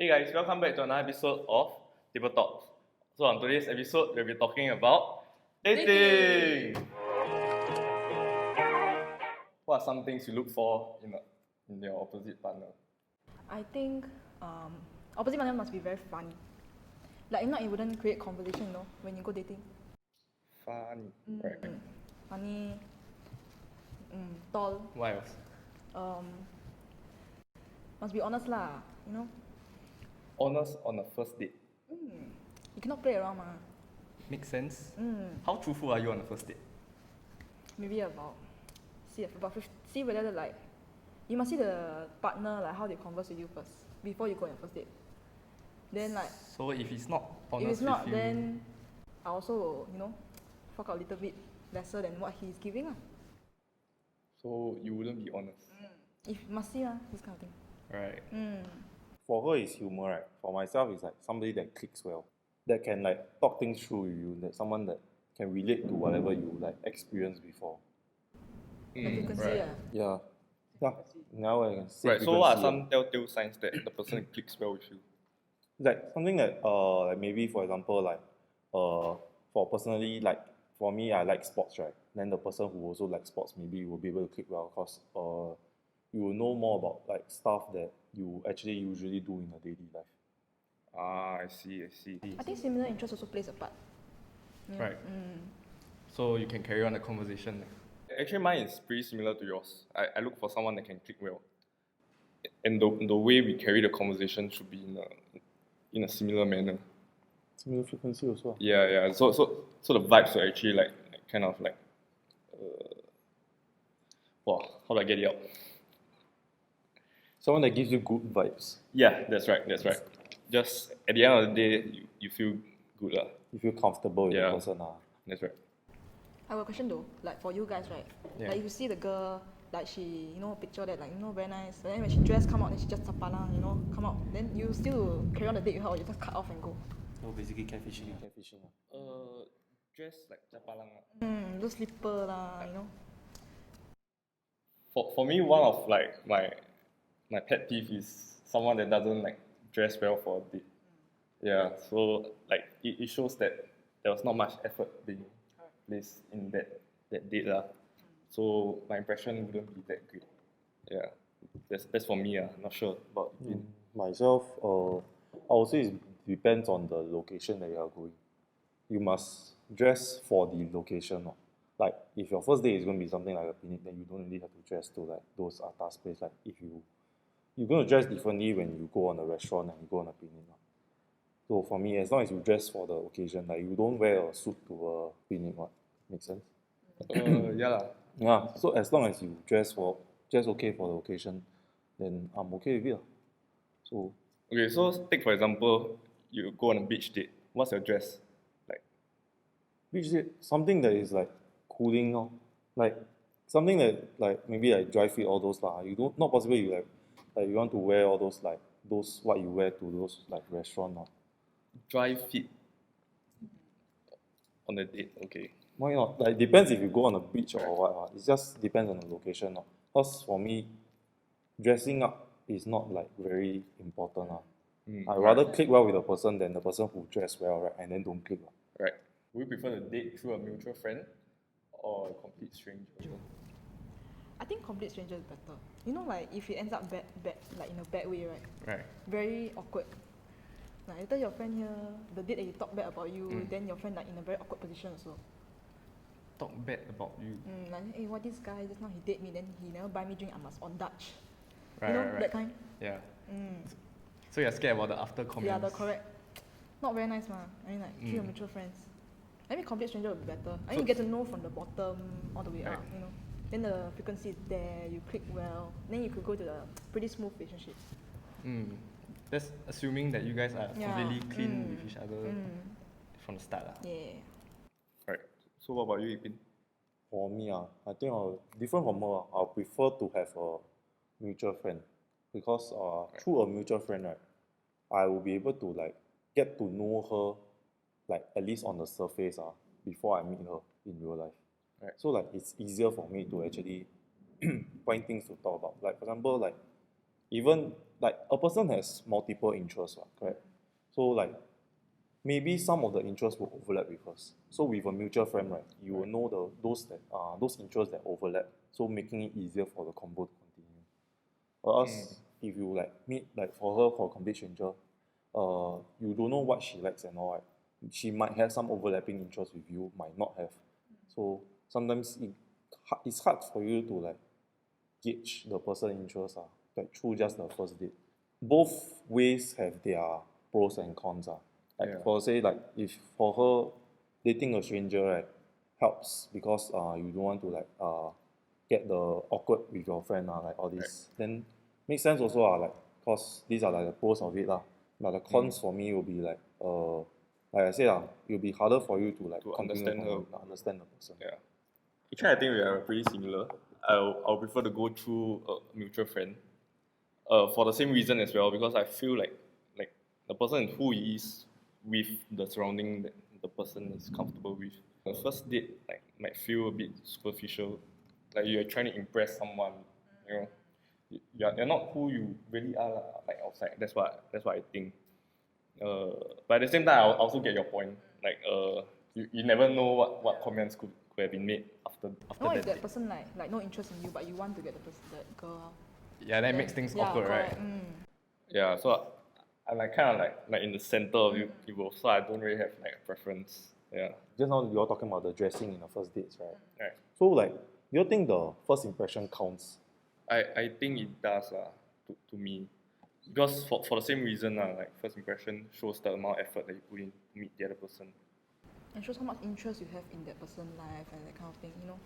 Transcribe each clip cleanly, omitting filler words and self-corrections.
Hey guys, welcome back to another episode of Table Talks. So on today's episode, we'll be talking about dating. What are some things you look for in your opposite partner? I think opposite partner must be very funny. Like if not, it wouldn't create conversation, when you go dating. Funny, right? Funny, tall, What else? must be honest lah, Honest on the first date. You cannot play around mah. Makes sense. How truthful are you on the first date? Maybe see whether you must see the partner like how they converse with you first before you go on your first date. Then So if it's not honest if it's not, with you, then I also will, fork out a little bit lesser than what he's giving lah. so you wouldn't be honest, If must see this kind of thing. right? For her, it's humor, right? For myself, it's like somebody that clicks well, that can like talk things through with you, that someone that can relate to whatever you like experienced before. Like you can see right. Yeah. Now I can see. Right. So what are some telltale signs that the person clicks well with you? Like something that like maybe for example like for personally like for me I like sports, right? Then the person who also likes sports maybe will be able to click well because you will know more about like stuff that you actually usually do in a daily life. Ah, I see. I think similar interest also plays a part. Yeah. Right. So you can carry on the conversation. Actually, mine is pretty similar to yours. I look for someone that can click well, and the way we carry the conversation should be in a similar manner. Similar frequency also. Yeah. So the vibes are actually like kind of like, wow, how do I get it out? Someone that gives you good vibes. Yeah, that's right. Just at the end of the day, you feel good lah. You feel comfortable with Yeah. the person. That's right. I have a question though, like for you guys, right? Yeah. Like if you see the girl, like she, picture that very nice, but then when she dress come out, then she just tapalang, come out, then you still carry on the date with her or you just cut off and go? So basically catfishing. Catfishing. Dress like japalang. Just slipper lah, For me, one of like my pet peeve is someone that doesn't like dress well for a date. Yeah, so like it shows that there was not much effort being placed in that date lah. So my impression wouldn't be that great. Yeah, that's for me. Not sure about you. Myself, I would say it depends on the location that you are going. You must dress for the location. Like if your first day is going to be something like a picnic, then you don't really have to dress to like those atas place. Like if you're going to dress differently when you go on a restaurant and you go on a picnic. So for me, as long as you dress for the occasion, like you don't wear a suit to a picnic, make sense? Yeah lah. Yeah. So as long as you dress okay for the occasion, then I'm okay with it. So Okay, so take for example, you go on a beach date. What's your dress like? which is something that is like cooling, like something that like maybe like dry fit all those lah. You don't not possible you like you want to wear all those like those what you wear to those like restaurant. Dry fit on the date. Okay. Why not? Like depends if you go on a beach or what. It just depends on the location. Because for me, dressing up is not like very important. I'd rather click well with the person than the person who dress well, right? And then don't click. Right. Would you prefer to date through a mutual friend or a complete stranger? I think complete stranger is better. Like if it ends up bad, like in a bad way, right? Right. Very awkward. Like later your friend here, the date that you talk bad about you, then your friend like in a very awkward position also. Talk bad about you. Like, hey, what this guy just now he date me, then he never buy me drink, I must on Dutch. Right. That kind. Yeah. So you're scared about the after comments. Yeah, the correct. Not very nice, ma. I mean, like, through your mutual friends. I mean, complete stranger would be better. I mean, you get to know from the bottom all the way Right. up, Then the frequency is there, you click well. Then you could go to the pretty smooth relationship. That's assuming that you guys are Yeah. completely clean with each other from the start. Yeah. Right. So what about you, Ipin? For me, I think different from her. I'll prefer to have a mutual friend because through a mutual friend, right, I will be able to like get to know her, like at least on the surface, before I meet her in real life. Right. So like it's easier for me to actually find things to talk about. Like for example, like even like a person has multiple interests, correct? So like maybe some of the interests will overlap with us. So with a mutual friend, right, you will know those interests that overlap. So making it easier for the convo to continue. Or else if you like meet like for her for a complete stranger, you don't know what she likes and all right. She might have some overlapping interests with you, might not have. So sometimes it's hard for you to like gauge the person interest like through just the first date. Both ways have their pros and cons Like Yeah. for say like if for her dating a stranger right helps because you don't want to like get the awkward with your friend like all this then makes sense also like cause these are like the pros of it but the cons for me will be like I said it'll be harder for you to like To continue understand her. understand the person. Yeah. Actually, I think we are pretty similar. I'll prefer to go through a mutual friend. For the same reason as well, because I feel like the person who he is with the surrounding that the person is comfortable with. The first date like might feel a bit superficial, like you're trying to impress someone. You know, you're not who you really are like outside. That's what I think. But at the same time, I also get your point. Like you never know what comments could have been made after What if that that person like no interest in you, but you want to get the person, that girl? Yeah, that makes things Yeah, awkward, right? correct. Yeah, so I like kind of like in the center of you both, so I don't really have like a preference. Yeah, Just now you're talking about the dressing in the first dates, right? right. So like, do you think the first impression counts? I think it does to me, because for the same reason like first impression shows the amount of effort that you put in to meet the other person. And shows how much interest you have in that person's life and that kind of thing, you know?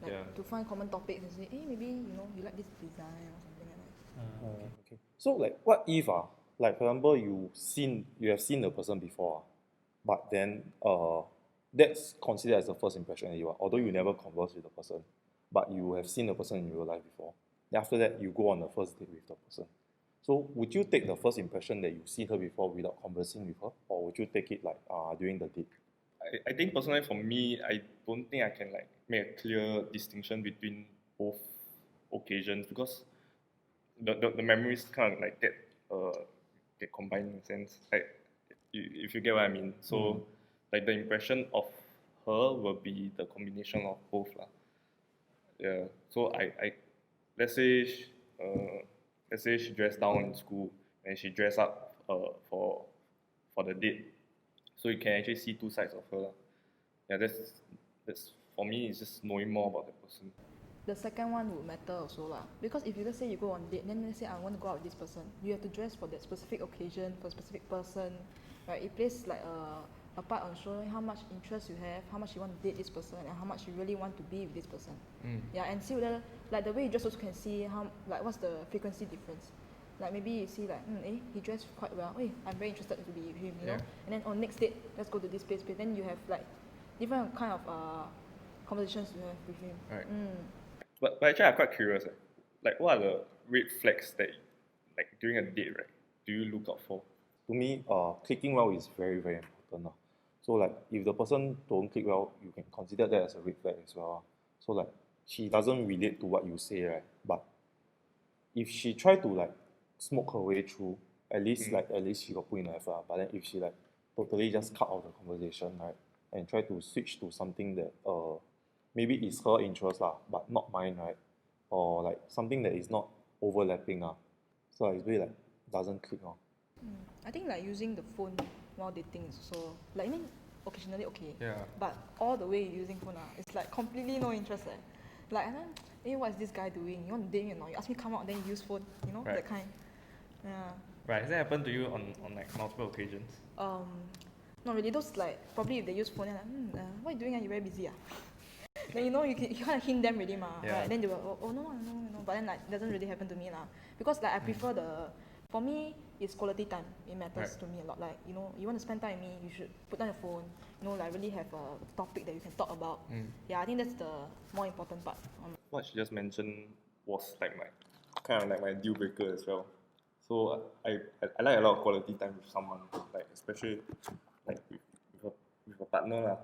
Like Yeah. to find common topics and say, hey, maybe, you know, you like this design or something like that. Okay. So like, what if like for example, you have seen the person before, but then that's considered as the first impression that although you never converse with the person, but you have seen the person in real life before. Then after that, you go on the first date with the person. So would you take the first impression that you've seen her before without conversing with her, or would you take it like during the date? I think personally for me, I don't think I can like make a clear distinction between both occasions, because the memories kind of like get combined in a sense. Like if you get what I mean. So like the impression of her will be the combination of both lah. Yeah. So I let's say she dressed down in school and she dressed up for the date. So you can actually see two sides of her lah. Yeah, that's for me, it's just knowing more about the person. The second one would matter also lah. Because if you let's say you go on date, then let's say I want to go out with this person, you have to dress for that specific occasion, for a specific person, right? It plays like a part on showing how much interest you have, how much you want to date this person, and how much you really want to be with this person. Yeah, and see whether like the way you dress also can see how like what's the frequency difference. Like maybe you see like, he dressed quite well. I'm very interested to be with him, you know. And then on next date, let's go to this place. Then you have like different kind of conversations you have with him. Right. But actually, I'm quite curious. Like, what are the red flags that, like, during a date, right, do you look out for? To me, clicking well is very, very important. So like, if the person don't click well, you can consider that as a red flag as well. So like, she doesn't relate to what you say, right? But if she try to like smoke her way through, at least she got put in effort. But then if she like totally just cut out the conversation, right, and try to switch to something that maybe is her interest but not mine, right, or like something that is not overlapping so it's really like doesn't click I think like using the phone while dating is also like, I mean, occasionally okay. Yeah. But all the way using phone it's like completely no interest. Like, and then, hey, what is this guy doing? You want to date me or not? You ask me come out, then you use phone, you know, Right. that kind. Yeah. Right. Has that happened to you on like multiple occasions? Not really. Those like probably if they use phone, then like, what are you doing? You very busy Then you know you kind of hint them already right? Then they will no. But then like it doesn't really happen to me because like I prefer for me it's quality time. It matters to me a lot. Like, you know, you want to spend time with me, you should put down your phone. You know, like really have a topic that you can talk about. Yeah, I think that's the more important part. What she just mentioned was like my kind of like my deal breaker as well. So I like a lot of quality time with someone, like especially like with a partner lah.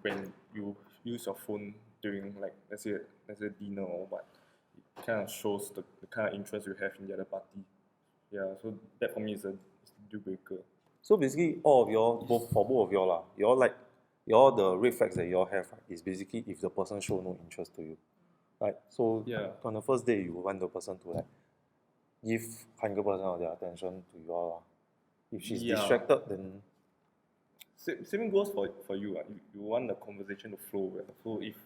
When you use your phone during like let's say dinner or what, it kind of shows the kind of interest you have in the other party. Yeah, so that for me is a deal breaker. So basically, all of y'all, both of y'all lah, y'all like, y'all the red flags that y'all have right, is basically if the person show no interest to you. Like, so Yeah. on the first day, you want the person to like give 100% of their attention to y'all lah. If she's Yeah. distracted, then Same goes for you. You want the conversation to flow. So if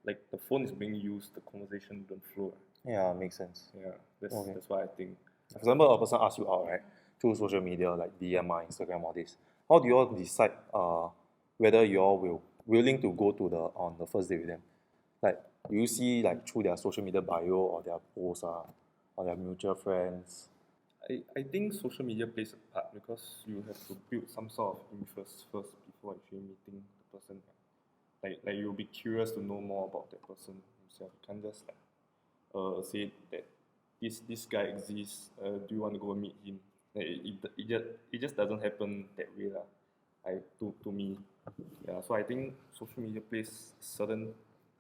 like the phone is being used, the conversation don't flow. yeah, makes sense. Yeah, that's Okay. that's why I think. For example, a person asks you out, right, through social media like DM, Instagram, all this. How do you all decide whether you all will willing to go to on the first date with them? Like, do you see like through their social media bio or their posts or their mutual friends? I think social media plays a part because you have to build some sort of interest first before actually meeting the person. Like you'll be curious to know more about that person himself. You can't just like say that this guy exists. Do you want to go meet him? Like, it just doesn't happen that way lah. To me, yeah. So I think social media plays certain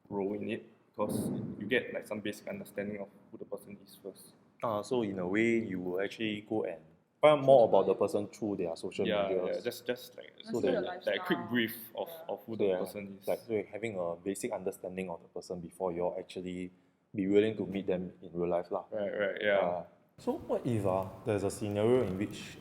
role in it because you get like some basic understanding of who the person is first. So in a way, you will actually go and find out more about the person through their social Yeah, media. just like So see that- the like a quick lifestyle. brief of, Yeah. of who So the yeah, person is. like so you're having a basic understanding of the person before you're actually be willing to meet them in real life lah. Right, yeah. So what if there's a scenario in which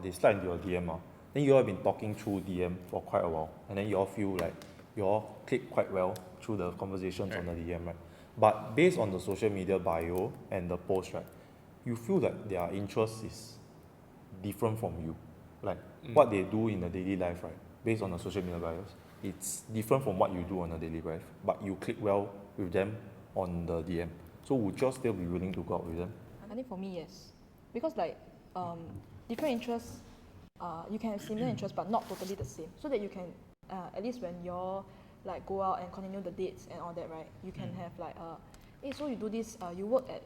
they slide into your DM then you all have been talking through DM for quite a while and then you all feel like you all click quite well through the conversations on the DM, right? But based on the social media bio and the post, right, you feel that their interest is different from you. Like what they do in the daily life, right? Based on the social media bios, it's different from what you do on a daily life. But you click well with them on the DM. So would you still be willing to go out with them? I think for me, yes, because like different interests, you can have similar interests but not totally the same. So that you can at least when you're like go out and continue the dates and all that, right? You can have like hey, so you do this, you work at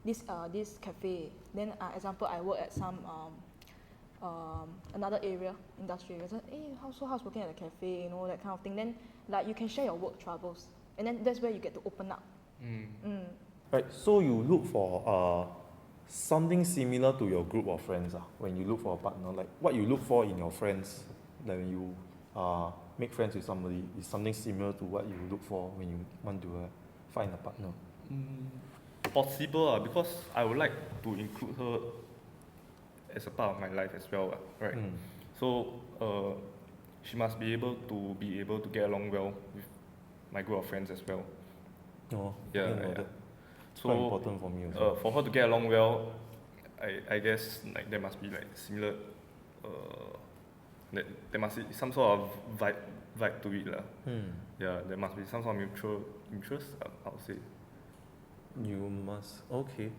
this cafe. Then example, I work at some another area, industry. So, hey, how's working at a cafe, you know, that kind of thing. Then like you can share your work troubles, and then that's where you get to open up. Right, so you look for something similar to your group of friends when you look for a partner. Like what you look for in your friends, like when you make friends with somebody, is something similar to what you look for when you want to find a partner. Possible because I would like to include her as a part of my life as well, right? So she must be able to get along well with my group of friends as well. Oh, Yeah, I didn't know yeah. that. So Quite important for me also. for her to get along well, I guess like there must be like similar there must be some sort of vibe to it lah. Yeah, there must be some sort of mutual interest, I would say. You must okay.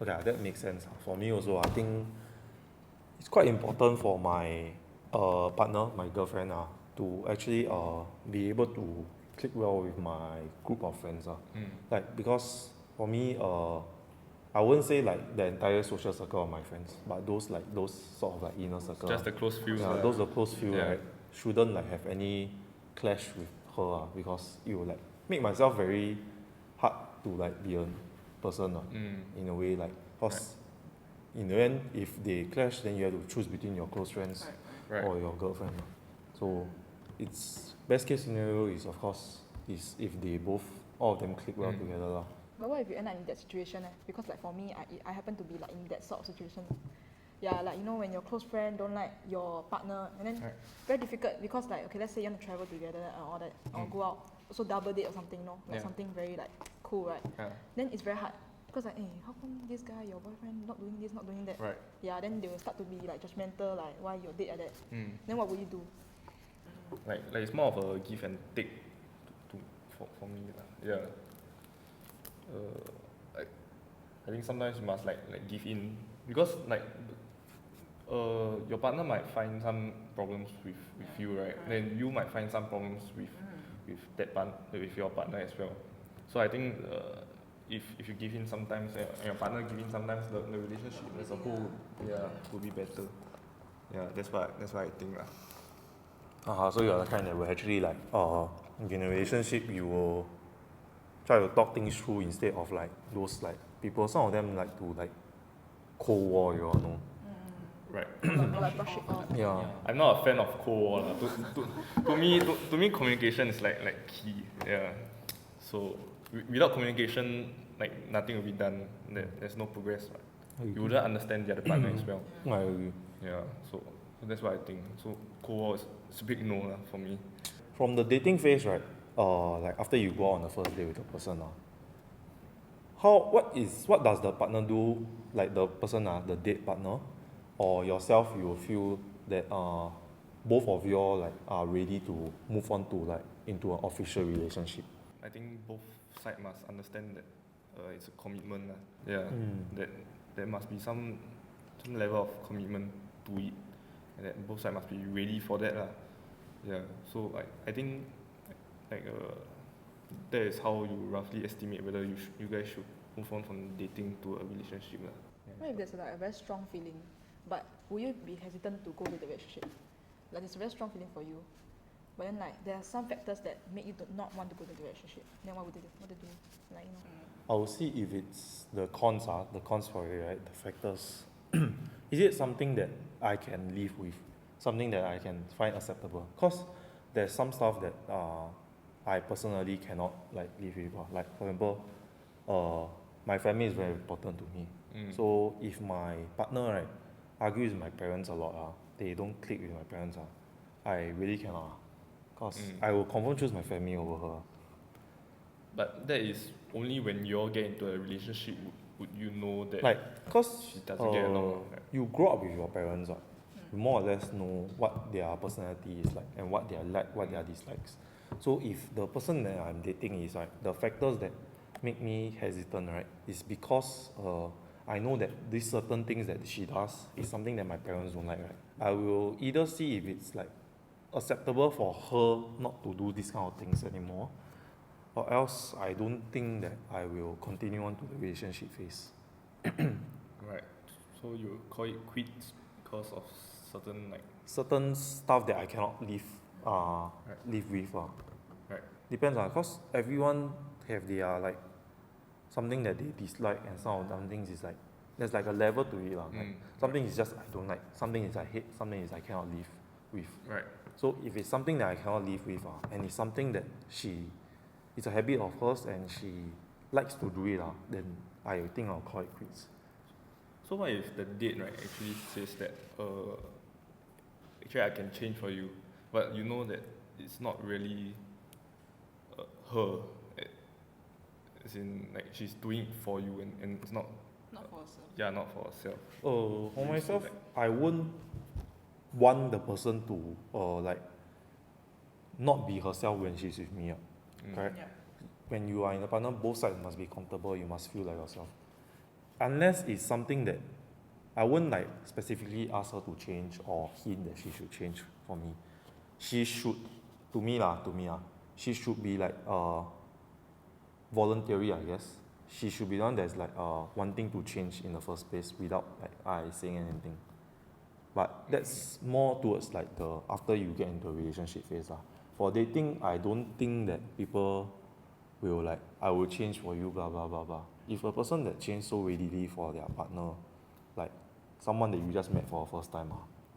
Okay, that makes sense. For me also, I think it's quite important for my partner, my girlfriend, to actually be able to click well with my group of friends. Like because for me, I wouldn't say like the entire social circle of my friends, but those sort of like inner circle. Just the close few. Yeah, those are close few, Yeah. right? Shouldn't like have any clash with her because it will like make myself very hard to like be a person in a way like because in the end if they clash then you have to choose between your close friends Right. or your girlfriend. So it's best case scenario is of course is if they both all of them click well together lah. But what if you end up in that situation? Because like for me, I happen to be like in that sort of situation. Yeah, like you know when your close friend don't like your partner, and then very difficult because like okay, let's say you want to travel together and all that, or go out, also double date or something, no, like Yeah. something very like cool, right? Yeah. Then it's very hard because like, hey, how come this guy, your boyfriend, not doing this, not doing that? Right. Yeah, then they will start to be like judgmental, like why your date like that? Mm. Then what will you do? Like it's more of a give and take for me lah. Yeah. I think sometimes you must like give in because like your partner might find some problems with you, right? Then you might find some problems with with your partner as well. So I think if you give in sometimes and your partner give in sometimes, the relationship as a whole will be better. Yeah, that's what I think lah. So you're the kind that will actually like in a relationship you will try to talk things through instead of like those like people, some of them like to like Cold War, you all know. Right. Like brush it off. Yeah. I'm not a fan of Cold War. Lah. To me, communication is like key. Yeah. So without communication, like nothing will be done. There's no progress. Right? You wouldn't understand the other partner as well. I agree. Yeah. So that's what I think. So Cold War is a big no lah for me. From the dating phase, right? Like after you go on the first date with the person, what does the partner do? Like the person, the date partner, or yourself, you will feel that both of you all like are ready to move on to like into an official relationship. I think both sides must understand that it's a commitment. Yeah. That there must be some level of commitment to it, and that both sides must be ready for that. Yeah. So I think that is how you roughly estimate whether you guys should move on from dating to a relationship. What if there's like a very strong feeling, but will you be hesitant to go to the relationship? Like it's a very strong feeling for you, but then like there are some factors that make you not want to go to the relationship. Then what would you do? What to do? Like I will see if it's the cons for it, right? The factors. Is it something that I can live with? Something that I can find acceptable? Because there's some stuff that I personally cannot like live with. Like for example, my family is very important to me. So if my partner right argues with my parents a lot, they don't click with my parents, I really cannot. Because I will confirm choose my family over her. But that is only when you all get into a relationship would you know that like because she doesn't get along. You grow up with your parents, you more or less know what their personality is like and what they are like, what their dislikes. So if the person that I'm dating is like the factors that make me hesitant, right, is because I know that these certain things that she does is something that my parents don't like, right. I will either see if it's like acceptable for her not to do these kind of things anymore, or else I don't think that I will continue on to the relationship phase. Right. So you call it quits because of certain stuff that I cannot live live with. Right. Depends, because everyone have their like something that they dislike, and some things is like there's like a level to it. Like, something is just I don't like, something is I hate, something is I cannot live with. Right. So if it's something that I cannot live with, and it's something that it's a habit of hers and she likes to do it, then I think I'll call it quits. So what if the date right actually says that actually I can change for you, but you know that it's not really her, as in like she's doing it for you and it's not for herself. Yeah, not for herself. For myself, I won't want the person to like not be herself when she's with me. Correct? Yeah. When you are in a partner, both sides must be comfortable, you must feel like yourself. Unless it's something that I won't like specifically ask her to change or hint that she should change for me. She should, to me, she should be like voluntary, I guess. She should be the one that's like wanting to change in the first place without like I saying anything. But that's more towards like the after you get into a relationship phase. For dating, I don't think that people will like, I will change for you, blah blah blah blah. If a person that changed so readily for their partner, like someone that you just met for the first time,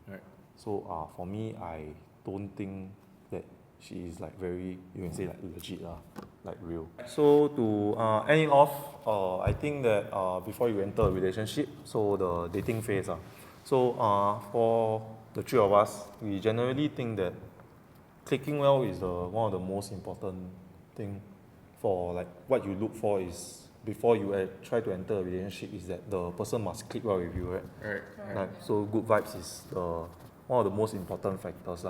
right. So for me, I don't think that she is like very, you can say like legit, like real. So to end it off, I think that before you enter a relationship, so the dating phase, so for the three of us, we generally think that clicking well is one of the most important thing for like what you look for is before you try to enter a relationship is that the person must click well with you, right? Right. Like, so good vibes is one of the most important factors.